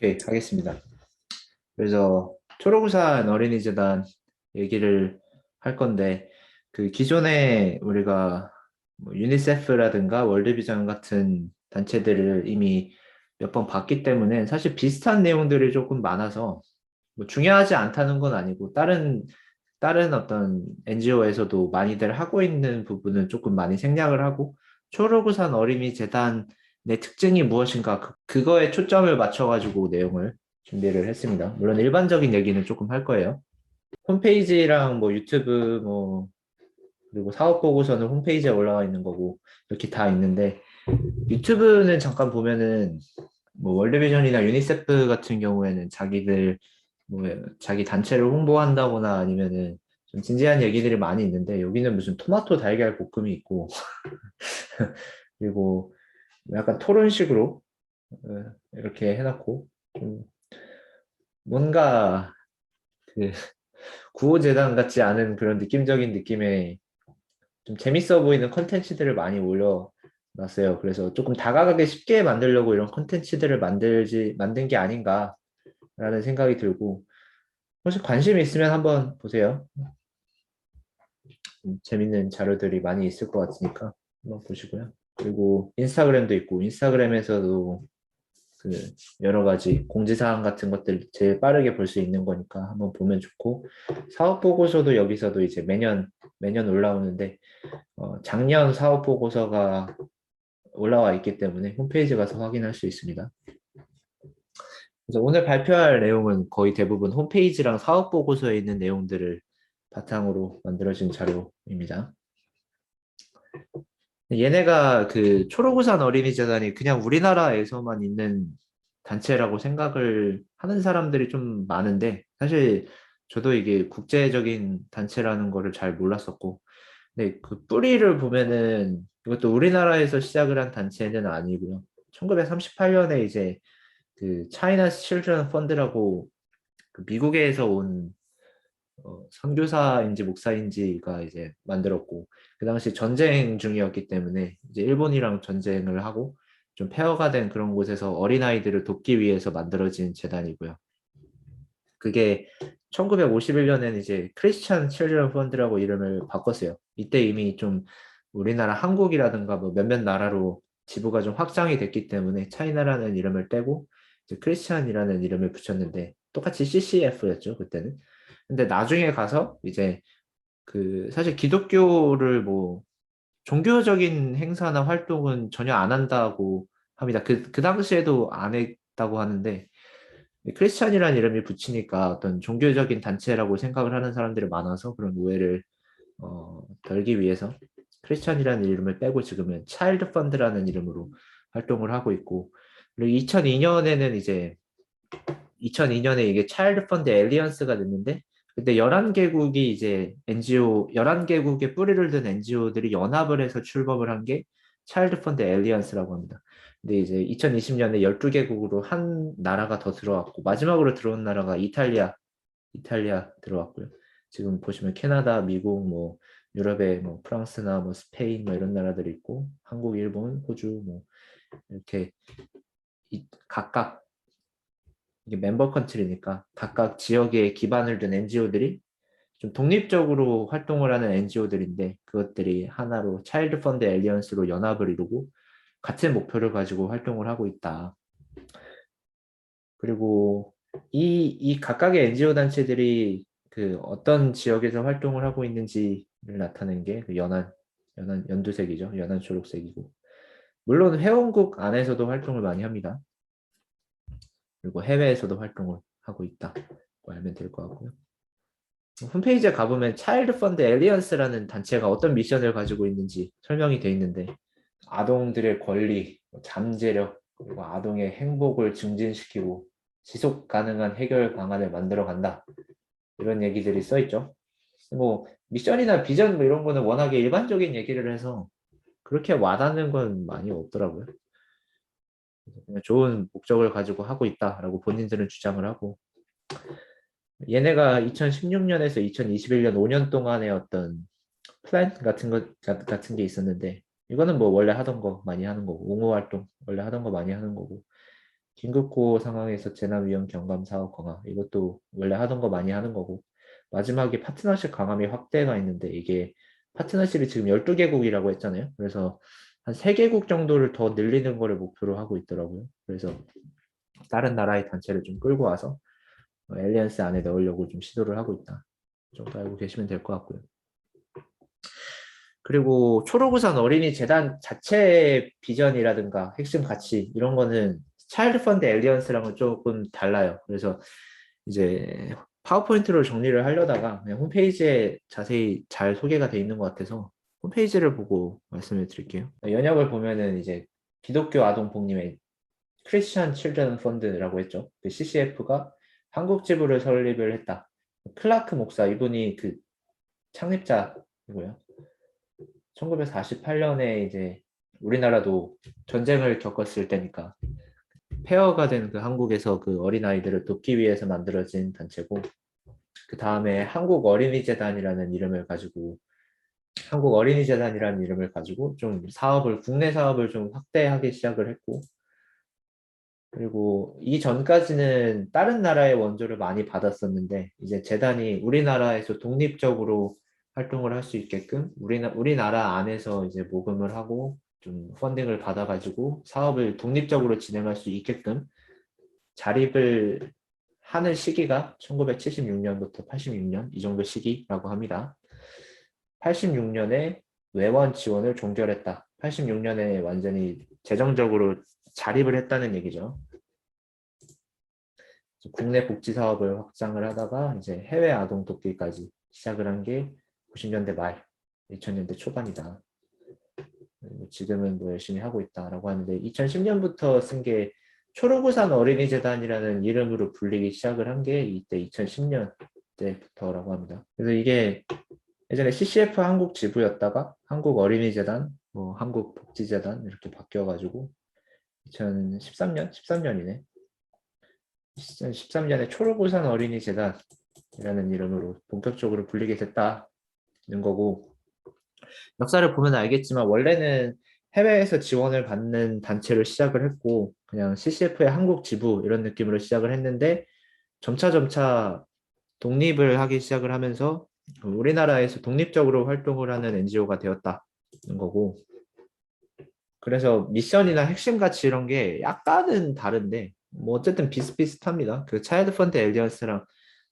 네, 하겠습니다. 그래서 초록우산 어린이재단 얘기를 할 건데, 그 기존에 우리가 뭐 유니세프라든가 월드비전 같은 단체들을 이미 몇 번 봤기 때문에 사실 비슷한 내용들이 조금 많아서 뭐 중요하지 않다는 건 아니고 다른 어떤 NGO에서도 많이들 하고 있는 부분은 조금 많이 생략을 하고 초록우산 어린이재단의 특징이 무엇인가 그거에 초점을 맞춰가지고 내용을 준비를 했습니다. 물론 일반적인 얘기는 조금 할 거예요. 홈페이지랑 뭐 유튜브 뭐 그리고 사업 보고서는 홈페이지에 올라와 있는 거고 이렇게 다 있는데 유튜브는 잠깐 보면은 뭐 월드비전이나 유니세프 같은 경우에는 자기들 뭐 자기 단체를 홍보한다거나 아니면은 좀 진지한 얘기들이 많이 있는데 여기는 무슨 토마토 달걀 볶음이 있고 그리고 약간 토론식으로 이렇게 해놓고 좀 뭔가 그 구호재단 같지 않은 그런 느낌적인 느낌의 좀 재밌어 보이는 컨텐츠들을 많이 올려놨어요. 그래서 조금 다가가기 쉽게 만들려고 이런 컨텐츠들을 만든 게 아닌가라는 생각이 들고 혹시 관심 있으면 한번 보세요. 재밌는 자료들이 많이 있을 것 같으니까 한번 보시고요. 그리고 인스타그램도 있고 인스타그램에서도 그 여러 가지 공지사항 같은 것들 제일 빠르게 볼 수 있는 거니까 한번 보면 좋고 사업 보고서도 여기서도 이제 매년 올라오는데 작년 사업 보고서가 올라와 있기 때문에 홈페이지 가서 확인할 수 있습니다. 그래서 오늘 발표할 내용은 거의 대부분 홈페이지랑 사업 보고서에 있는 내용들을 바탕으로 만들어진 자료입니다. 얘네가 그 초록우산 어린이재단이 그냥 우리나라에서만 있는 단체라고 생각을 하는 사람들이 좀 많은데 사실 저도 이게 국제적인 단체라는 거를 잘 몰랐었고 근데 그 뿌리를 보면은 이것도 우리나라에서 시작을 한 단체는 아니고요. 1938년에 이제 그 차이나 칠드런 펀드라고 그 미국에서 온 선교사인지 목사인지가 이제 만들었고 그 당시 전쟁 중이었기 때문에 이제 일본이랑 전쟁을 하고 좀 폐허가 된 그런 곳에서 어린아이들을 돕기 위해서 만들어진 재단이고요. 그게 1951년에는 이제 크리스천 칠드런 펀드라고 이름을 바꿨어요. 이때 이미 좀 우리나라 한국이라든가 뭐 몇몇 나라로 지부가 좀 확장이 됐기 때문에 차이나라는 이름을 떼고 이제 크리스천이라는 이름을 붙였는데 똑같이 CCF였죠, 그때는. 근데 나중에 가서 이제 그 사실 기독교를 뭐 종교적인 행사나 활동은 전혀 안 한다고 합니다. 그 당시에도 안 했다고 하는데 크리스찬이라는 이름이 붙이니까 어떤 종교적인 단체라고 생각을 하는 사람들이 많아서 그런 오해를 덜기 위해서 크리스찬이라는 이름을 빼고 지금은 차일드 펀드라는 이름으로 활동을 하고 있고 그리고 2002년에 이게 차일드 펀드 엘리언스가 됐는데 그때 11개국이 이제 NGO 11개국의 뿌리를 든 NGO들이 연합을 해서 출범을 한 게 차일드 펀드 엘리언스라고 합니다. 근데 이제 2020년에 12개국으로 한 나라가 더 들어왔고 마지막으로 들어온 나라가 이탈리아 들어왔고요. 지금 보시면 캐나다, 미국, 뭐 유럽의 뭐 프랑스나 뭐 스페인 뭐 이런 나라들이 있고 한국, 일본, 호주 뭐 이렇게 각각 이게 멤버 컨트리니까 각각 지역에 기반을 둔 NGO들이 좀 독립적으로 활동을 하는 NGO들인데 그것들이 하나로 차일드 펀드 엘리언스로 연합을 이루고 같은 목표를 가지고 활동을 하고 있다. 그리고 이 각각의 NGO 단체들이 그 어떤 지역에서 활동을 하고 있는지를 나타내는 게 그 연두색이죠. 연한 초록색이고. 물론 회원국 안에서도 활동을 많이 합니다. 그리고 해외에서도 활동을 하고 있다고 알면 될 것 같고요. 홈페이지에 가보면 차일드 펀드 엘리언스라는 단체가 어떤 미션을 가지고 있는지 설명이 되어 있는데 아동들의 권리, 잠재력, 그리고 아동의 행복을 증진시키고 지속 가능한 해결 방안을 만들어 간다. 이런 얘기들이 써 있죠. 뭐 미션이나 비전 뭐 이런 거는 워낙에 일반적인 얘기를 해서 그렇게 와닿는 건 많이 없더라고요. 그냥 좋은 목적을 가지고 하고 있다라고 본인들은 주장을 하고 얘네가 2016년에서 2021년 5년 동안의 어떤 플랜 같은 게 있었는데 이거는 뭐 원래 하던 거 많이 하는 거고 옹호 활동 원래 하던 거 많이 하는 거고 긴급고 상황에서 재난 위험 경감 사업 강화. 이것도 원래 하던 거 많이 하는 거고. 마지막에 파트너십 강화 및 확대가 있는데 이게 파트너십이 지금 12개국이라고 했잖아요. 그래서 한 3개국 정도를 더 늘리는 거를 목표로 하고 있더라고요. 그래서 다른 나라의 단체를 좀 끌고 와서 엘리언스 안에 넣으려고 좀 시도를 하고 있다. 정도 알고 계시면 될 것 같고요. 그리고 초록우산 어린이 재단 자체의 비전이라든가 핵심 가치 이런 거는 차일드 펀드 엘리언스랑은 조금 달라요. 그래서 이제 파워포인트로 정리를 하려다가 그냥 홈페이지에 자세히 잘 소개가 돼 있는 것 같아서 홈페이지를 보고 말씀을 드릴게요. 연역을 보면은 이제 기독교 아동 복림의 크리스천 칠드런 펀드라고 했죠. 그 CCF가 한국 지부를 설립을 했다. 클라크 목사 이분이 그 창립자이고요. 1948년에 이제 우리나라도 전쟁을 겪었을 때니까 폐허가 된 그 한국에서 그 어린아이들을 돕기 위해서 만들어진 단체고 그 다음에 한국 어린이재단이라는 이름을 가지고 좀 국내 사업을 좀 확대하기 시작을 했고 그리고 이전까지는 다른 나라의 원조를 많이 받았었는데 이제 재단이 우리나라에서 독립적으로 활동을 할 수 있게끔 우리나라 안에서 이제 모금을 하고 좀 펀딩을 받아가지고 사업을 독립적으로 진행할 수 있게끔 자립을 하는 시기가 1976년부터 86년 이 정도 시기라고 합니다. 86년에 외원 지원을 종결했다. 86년에 완전히 재정적으로 자립을 했다는 얘기죠. 국내 복지 사업을 확장을 하다가 이제 해외 아동 돕기까지 시작을 한 게 90년대 말, 2000년대 초반이다. 지금은 뭐 열심히 하고 있다라고 하는데 2010년부터 쓴 게 초록우산 어린이재단이라는 이름으로 불리기 시작을 한 게 이때 2010년 때부터라고 합니다. 그래서 이게 예전에 CCF 한국 지부였다가 한국 어린이재단, 뭐 한국 복지재단 이렇게 바뀌어가지고 2013년이네. 2013년에 초록우산 어린이재단이라는 이름으로 본격적으로 불리게 됐다는 거고 역사를 보면 알겠지만 원래는 해외에서 지원을 받는 단체로 시작을 했고 그냥 CCF의 한국 지부 이런 느낌으로 시작을 했는데 점차 독립을 하기 시작을 하면서 우리나라에서 독립적으로 활동을 하는 NGO가 되었다는 거고 그래서 미션이나 핵심 가치 이런 게 약간은 다른데 뭐 어쨌든 비슷비슷합니다. 그 차일드 펀드 엘리언스랑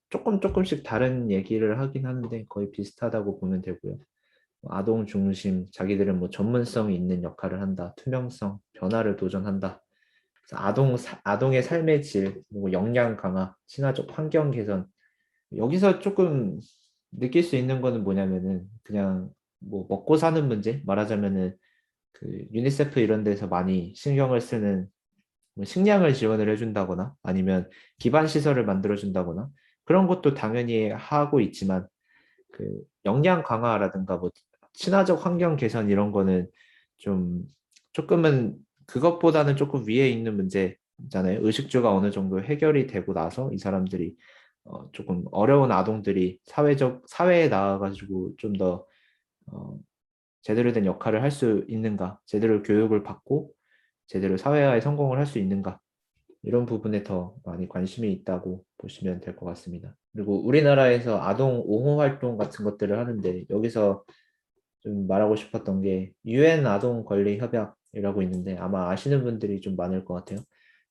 조금씩 다른 얘기를 하긴 하는데 거의 비슷하다고 보면 되고요. 아동 중심, 자기들은 뭐 전문성이 있는 역할을 한다, 투명성, 변화를 도전한다. 그래서 아동의 삶의 질, 뭐 역량 강화, 친화적 환경 개선. 여기서 조금 느낄 수 있는 거는 뭐냐면은 그냥 뭐 먹고 사는 문제 말하자면은 그 유니세프 이런 데서 많이 신경을 쓰는 뭐 식량을 지원을 해준다거나 아니면 기반 시설을 만들어준다거나 그런 것도 당연히 하고 있지만 그 역량 강화라든가 뭐 친화적 환경 개선 이런 거는 좀 조금은 그것보다는 조금 위에 있는 문제잖아요. 의식주가 어느 정도 해결이 되고 나서 이 사람들이 조금 어려운 아동들이 사회에 나와가지고 좀 더 제대로 된 역할을 할 수 있는가, 제대로 교육을 받고 제대로 사회화에 성공을 할 수 있는가 이런 부분에 더 많이 관심이 있다고 보시면 될 것 같습니다. 그리고 우리나라에서 아동 옹호 활동 같은 것들을 하는데 여기서 좀 말하고 싶었던 게 UN 아동 권리 협약이라고 있는데 아마 아시는 분들이 좀 많을 것 같아요.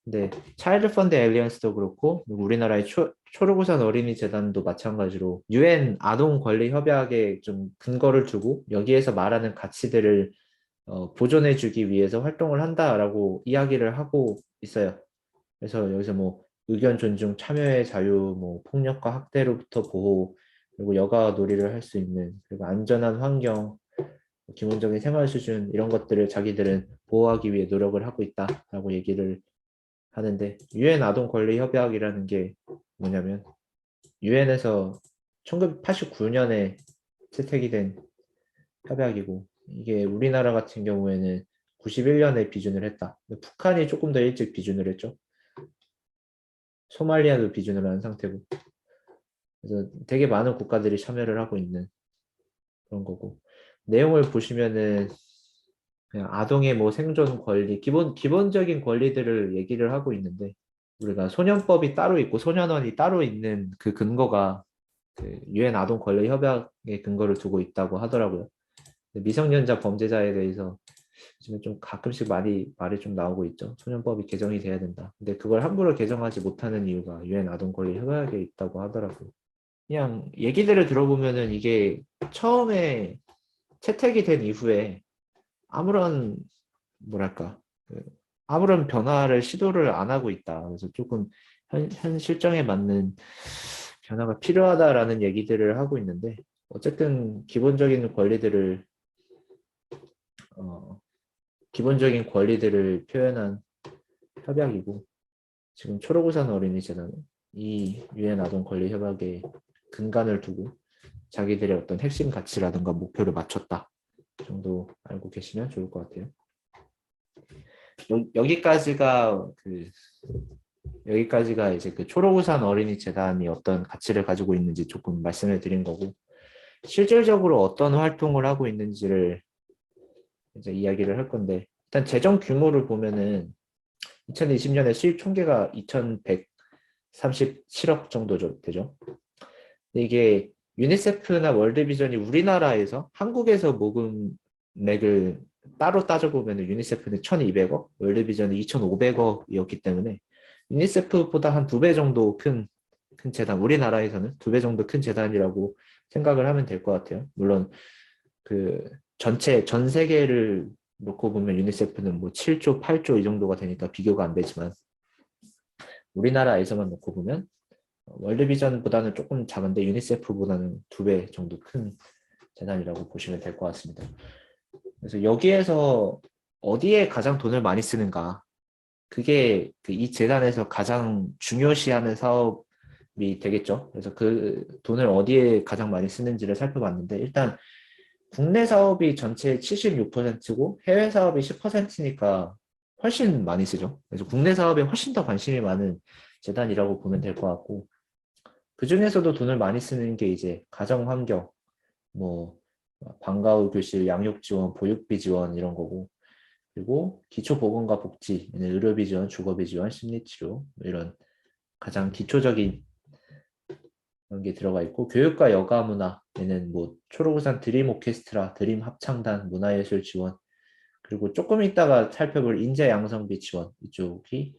근데 차일드 펀드 엘리언스도 그렇고 그리고 우리나라의 초록우산 어린이 재단도 마찬가지로 UN 아동 권리 협약에 좀 근거를 두고 여기에서 말하는 가치들을 보존해주기 위해서 활동을 한다라고 이야기를 하고 있어요. 그래서 여기서 뭐 의견 존중, 참여의 자유, 뭐 폭력과 학대로부터 보호, 그리고 여가 놀이를 할 수 있는, 그리고 안전한 환경, 기본적인 생활 수준 이런 것들을 자기들은 보호하기 위해 노력을 하고 있다라고 얘기를 하는데 유엔 아동 권리 협약이라는 게 뭐냐면 유엔에서 1989년에 채택이 된 협약이고 이게 우리나라 같은 경우에는 91년에 비준을 했다. 북한이 조금 더 일찍 비준을 했죠. 소말리아도 비준을 한 상태고 그래서 되게 많은 국가들이 참여를 하고 있는 그런 거고 내용을 보시면은 그냥 아동의 뭐 생존 권리, 기본적인 권리들을 얘기를 하고 있는데, 우리가 소년법이 따로 있고 소년원이 따로 있는 그 근거가 그 유엔 아동 권리 협약의 근거를 두고 있다고 하더라고요. 미성년자 범죄자에 대해서 지금 좀 가끔씩 말이 좀 나오고 있죠. 소년법이 개정이 돼야 된다. 근데 그걸 함부로 개정하지 못하는 이유가 유엔 아동 권리 협약에 있다고 하더라고요. 그냥 얘기들을 들어보면은 이게 처음에 채택이 된 이후에 아무런 뭐랄까 그 아무런 변화를 시도를 안 하고 있다. 그래서 조금 현 실정에 맞는 변화가 필요하다라는 얘기들을 하고 있는데 어쨌든 어, 기본적인 권리들을 표현한 협약이고 지금 초록우산 어린이재단은 이 유엔 아동 권리 협약에 근간을 두고 자기들의 어떤 핵심 가치라든가 목표를 맞췄다 정도 알고 계시면 좋을 것 같아요. 여기까지가 이제 그 초록우산 어린이 재단이 어떤 가치를 가지고 있는지 조금 말씀을 드린 거고 실질적으로 어떤 활동을 하고 있는지를 이제 이야기를 할 건데 일단 재정 규모를 보면은 2020년에 수입 총계가 2,137억 정도 되죠. 근데 이게 유니세프나 월드비전이 우리나라에서 한국에서 모금 맥을 따로 따져보면 유니세프는 1,200억, 월드비전은 2,500억이었기 때문에 유니세프보다 한 2배 정도 큰 재단, 우리나라에서는 2배 정도 큰 재단이라고 생각을 하면 될 것 같아요. 물론 그 전 세계를 놓고 보면 유니세프는 뭐 7조, 8조 이 정도가 되니까 비교가 안 되지만 우리나라에서만 놓고 보면 월드비전보다는 조금 작은데 유니세프보다는 2배 정도 큰 재단이라고 보시면 될 것 같습니다. 그래서 여기에서 어디에 가장 돈을 많이 쓰는가? 그게 이 재단에서 가장 중요시하는 사업이 되겠죠. 그래서 그 돈을 어디에 가장 많이 쓰는지를 살펴봤는데 일단 국내 사업이 전체 76%고 해외 사업이 10%니까 훨씬 많이 쓰죠. 그래서 국내 사업에 훨씬 더 관심이 많은 재단이라고 보면 될 것 같고 그 중에서도 돈을 많이 쓰는 게 이제 가정 환경, 뭐 방과후 교실, 양육 지원, 보육비 지원 이런 거고 그리고 기초보건과 복지, 의료비 지원, 주거비 지원, 심리치료 뭐 이런 가장 기초적인 그런 게 들어가 있고 교육과 여가문화에는 뭐 초록우산 드림 오케스트라, 드림 합창단, 문화예술 지원 그리고 조금 있다가 살펴볼 인재 양성비 지원 이쪽이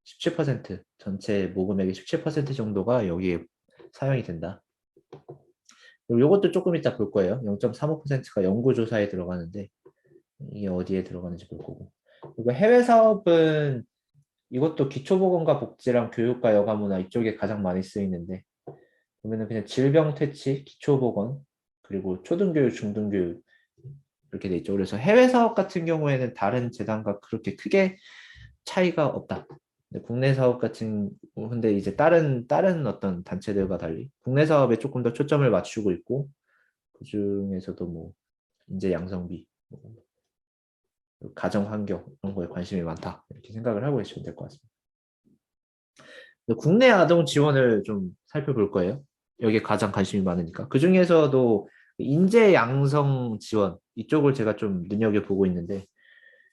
17% 전체 모금액의 17% 정도가 여기에 사용이 된다. 그리고 이것도 조금 이따 볼 거예요. 0.35%가 연구조사에 들어가는데 이게 어디에 들어가는지 볼 거고. 그리고 해외 사업은 이것도 기초보건과 복지랑 교육과 여가문화 이쪽에 가장 많이 쓰이는데 보면은 그냥 질병 퇴치, 기초보건 그리고 초등교육, 중등교육 이렇게 돼 있죠. 그래서 해외 사업 같은 경우에는 다른 재단과 그렇게 크게 차이가 없다. 국내 사업 근데 이제 다른 어떤 단체들과 달리 국내 사업에 조금 더 초점을 맞추고 있고 그 중에서도 뭐 인재 양성비, 뭐 가정 환경 이런 거에 관심이 많다 이렇게 생각을 하고 계시면 될 것 같습니다. 국내 아동 지원을 좀 살펴볼 거예요. 여기에 가장 관심이 많으니까. 그 중에서도 인재 양성 지원 이쪽을 제가 좀 눈여겨보고 있는데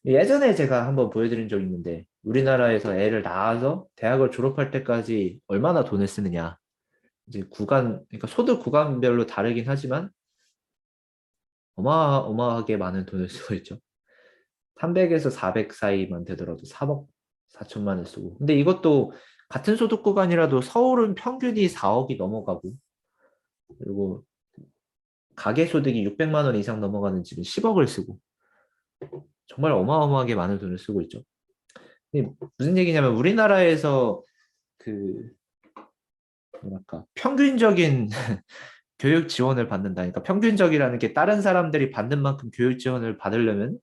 예전에 제가 한번 보여드린 적이 있는데 우리나라에서 애를 낳아서 대학을 졸업할 때까지 얼마나 돈을 쓰느냐. 이제 그러니까 소득 구간별로 다르긴 하지만 어마어마하게 많은 돈을 쓰고 있죠. 300에서 400 사이만 되더라도 3억 4천만 원 쓰고. 근데 이것도 같은 소득 구간이라도 서울은 평균이 4억이 넘어가고 그리고 가계 소득이 600만 원 이상 넘어가는 집은 10억을 쓰고 정말 어마어마하게 많은 돈을 쓰고 있죠. 근데 무슨 얘기냐면 우리나라에서 그 뭐랄까 평균적인 교육 지원을 받는다. 그러니까 평균적이라는 게 다른 사람들이 받는 만큼 교육 지원을 받으려면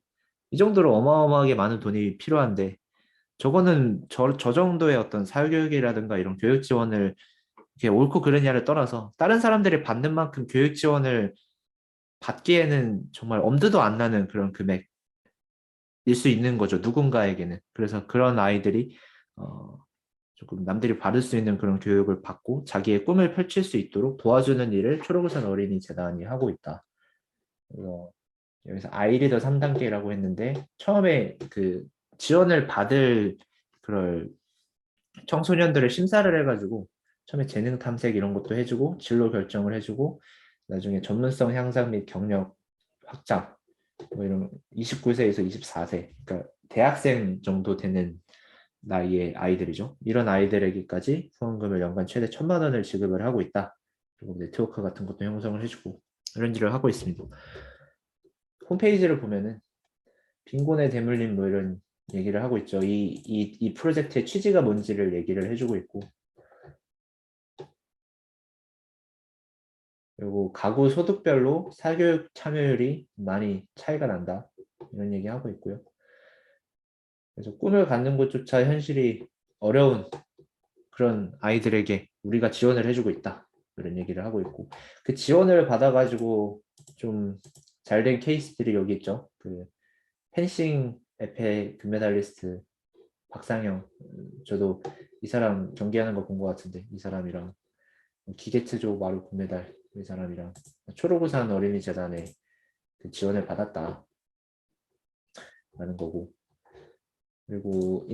이 정도로 어마어마하게 많은 돈이 필요한데 저거는 저 정도의 어떤 사교육이라든가 이런 교육 지원을 이게 옳고 그르냐를 떠나서 다른 사람들이 받는 만큼 교육 지원을 받기에는 정말 엄두도 안 나는 그런 금액일 수 있는 거죠. 누군가에게는. 그래서 그런 아이들이 조금 남들이 받을 수 있는 그런 교육을 받고 자기의 꿈을 펼칠 수 있도록 도와주는 일을 초록우산 어린이 재단이 하고 있다. 여기서 아이리더 3단계라고 했는데 처음에 그 지원을 받을 그럴 청소년들을 심사를 해가지고 처음에 재능 탐색 이런 것도 해주고 진로 결정을 해주고 나중에 전문성 향상 및 경력 확장 뭐 이런 29세에서 24세 그러니까 대학생 정도 되는 나이의 아이들이죠. 이런 아이들에게까지 후원금을 연간 최대 1,000만 원을 지급을 하고 있다. 그리고 네트워크 같은 것도 형성을 해주고 이런 일을 하고 있습니다. 홈페이지를 보면은 빈곤의 대물림 뭐 이런 얘기를 하고 있죠. 이 프로젝트의 취지가 뭔지를 얘기를 해주고 있고 그리고 가구 소득별로 사교육 참여율이 많이 차이가 난다. 이런 얘기하고 있고요. 그래서 꿈을 갖는 것조차 현실이 어려운 그런 아이들에게 우리가 지원을 해주고 있다. 이런 얘기를 하고 있고 그 지원을 받아가지고 좀 잘된 케이스들이 여기 있죠. 그 펜싱 에페 금메달리스트 박상영 저도 이 사람 경기하는 거 본 것 같은데 이 사람이랑 기계체조 마루 금메달 이 사람이랑 초록우산 어린이재단에 그 지원을 받았다 라는 거고 그리고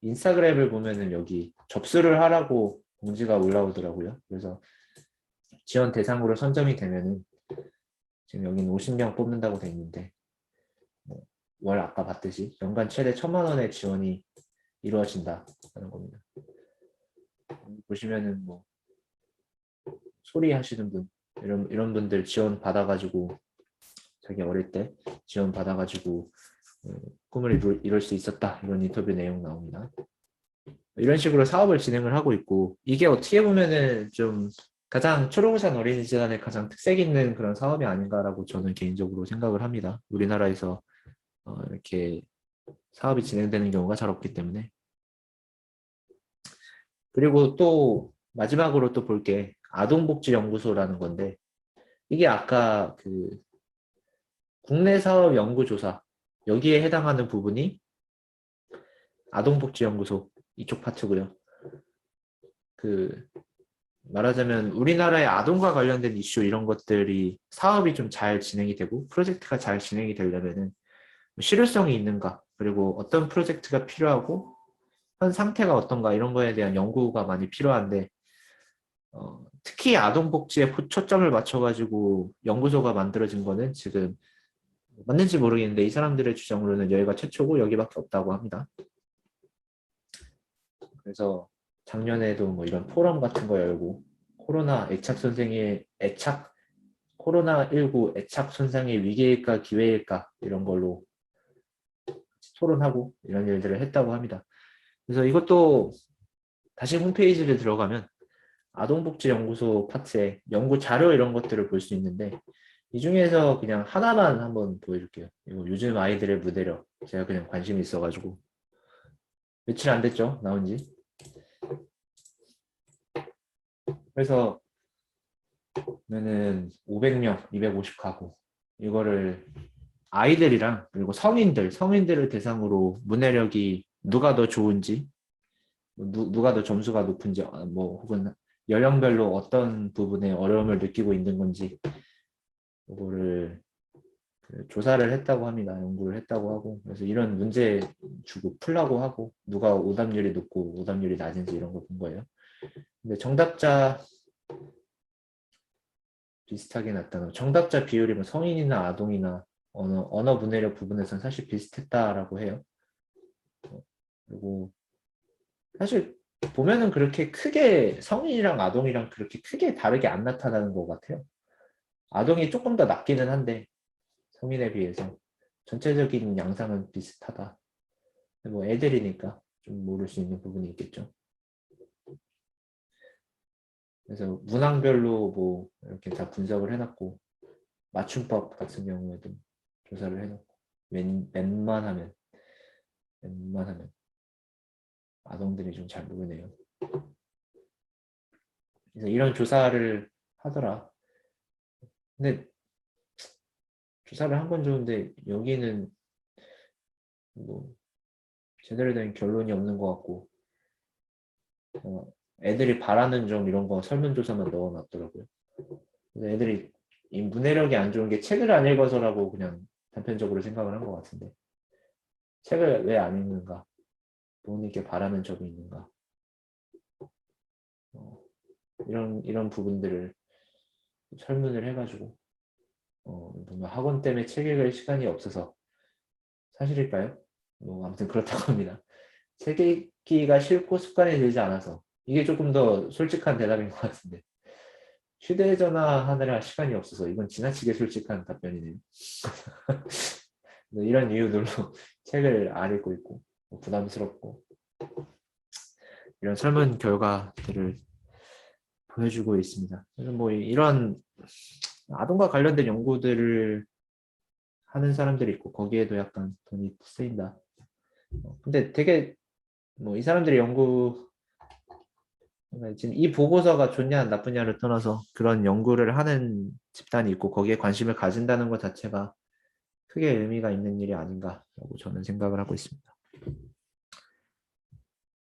인스타그램을 보면은 여기 접수를 하라고 공지가 올라오더라고요. 그래서 지원 대상으로 선정이 되면은 지금 여기는 50명 뽑는다고 돼 있는데 월 아까 봤듯이 연간 최대 1,000만 원의 지원이 이루어진다는 겁니다. 보시면은 뭐 소리 하시는 분 이런 분들 지원 받아가지고 자기 어릴 때 지원 받아가지고 꿈을 이룰 수 있었다 이런 인터뷰 내용 나옵니다. 이런 식으로 사업을 진행을 하고 있고 이게 어떻게 보면은 좀 가장 초록우산 어린이재단의 가장 특색 있는 그런 사업이 아닌가라고 저는 개인적으로 생각을 합니다. 우리나라에서 이렇게 사업이 진행되는 경우가 잘 없기 때문에 그리고 또 마지막으로 또 볼 게 아동복지연구소라는 건데 이게 아까 그 국내 사업 연구조사 여기에 해당하는 부분이 아동복지연구소 이쪽 파트고요. 그 말하자면 우리나라의 아동과 관련된 이슈 이런 것들이 사업이 좀 잘 진행이 되고 프로젝트가 잘 진행이 되려면은 실효성이 있는가 그리고 어떤 프로젝트가 필요하고 현 상태가 어떤가 이런 거에 대한 연구가 많이 필요한데 특히 아동복지에 초점을 맞춰가지고 연구소가 만들어진 거는 지금 맞는지 모르겠는데 이 사람들의 주장으로는 여기가 최초고 여기밖에 없다고 합니다. 그래서 작년에도 뭐 이런 포럼 같은 거 열고 코로나19 애착 손상의 위기일까 기회일까 이런 걸로 토론하고 이런 일들을 했다고 합니다. 그래서 이것도 다시 홈페이지를 들어가면 아동복지연구소 파트에 연구 자료 이런 것들을 볼 수 있는데 이 중에서 그냥 하나만 한번 보여줄게요. 이거 요즘 아이들의 무대력 제가 그냥 관심이 있어가지고 며칠 안 됐죠 나온 지. 그래서 그러면은 500명 250가구 이거를 아이들이랑 그리고 성인들을 대상으로 문해력이 누가 더 좋은지 누가 더 점수가 높은지 뭐 혹은 연령별로 어떤 부분에 어려움을 느끼고 있는 건지 이거를 조사를 했다고 합니다. 연구를 했다고 하고 그래서 이런 문제 주고 풀라고 하고 누가 오답률이 높고 오답률이 낮은지 이런 거 본 거예요. 근데 정답자 비슷하게 나타나 정답자 비율이 뭐 성인이나 아동이나 언어 문해력 부분에서는 사실 비슷했다라고 해요. 그리고 사실 보면은 그렇게 크게 성인이랑 아동이랑 그렇게 크게 다르게 안 나타나는 것 같아요. 아동이 조금 더 낮기는 한데 성인에 비해서 전체적인 양상은 비슷하다. 뭐 애들이니까 좀 모를 수 있는 부분이 있겠죠. 그래서 문항별로 뭐 이렇게 다 분석을 해놨고 맞춤법 같은 경우에도 조사를 해놓고 웬만하면 아동들이 좀 잘 모르네요. 그래서 이런 조사를 하더라. 근데 조사를 한 건 좋은데 여기는 뭐 제대로 된 결론이 없는 것 같고 애들이 바라는 점 이런 거 설문조사만 넣어놨더라고요. 그래서 애들이 이 문해력이 안 좋은 게 책을 안 읽어서라고 그냥 단편적으로 생각을 한 것 같은데 책을 왜 안 읽는가? 부모님께 바라는 점이 있는가? 이런 부분들을 설문을 해가지고 뭔가 학원 때문에 책 읽을 시간이 없어서 사실일까요? 뭐 아무튼 그렇다고 합니다. 책 읽기가 싫고 습관이 들지 않아서 이게 조금 더 솔직한 대답인 것 같은데 휴대전화 하느라 시간이 없어서 이건 지나치게 솔직한 답변이네요. 이런 이유들로 책을 안 읽고 있고 부담스럽고 이런 설문 결과들을 보여주고 있습니다. 그래서 뭐 이런 아동과 관련된 연구들을 하는 사람들이 있고 거기에도 약간 돈이 쓰인다. 근데 되게 뭐 이 사람들의 연구 지금 이 보고서가 좋냐 나쁘냐를 떠나서 그런 연구를 하는 집단이 있고 거기에 관심을 가진다는 것 자체가 크게 의미가 있는 일이 아닌가라고 저는 생각을 하고 있습니다.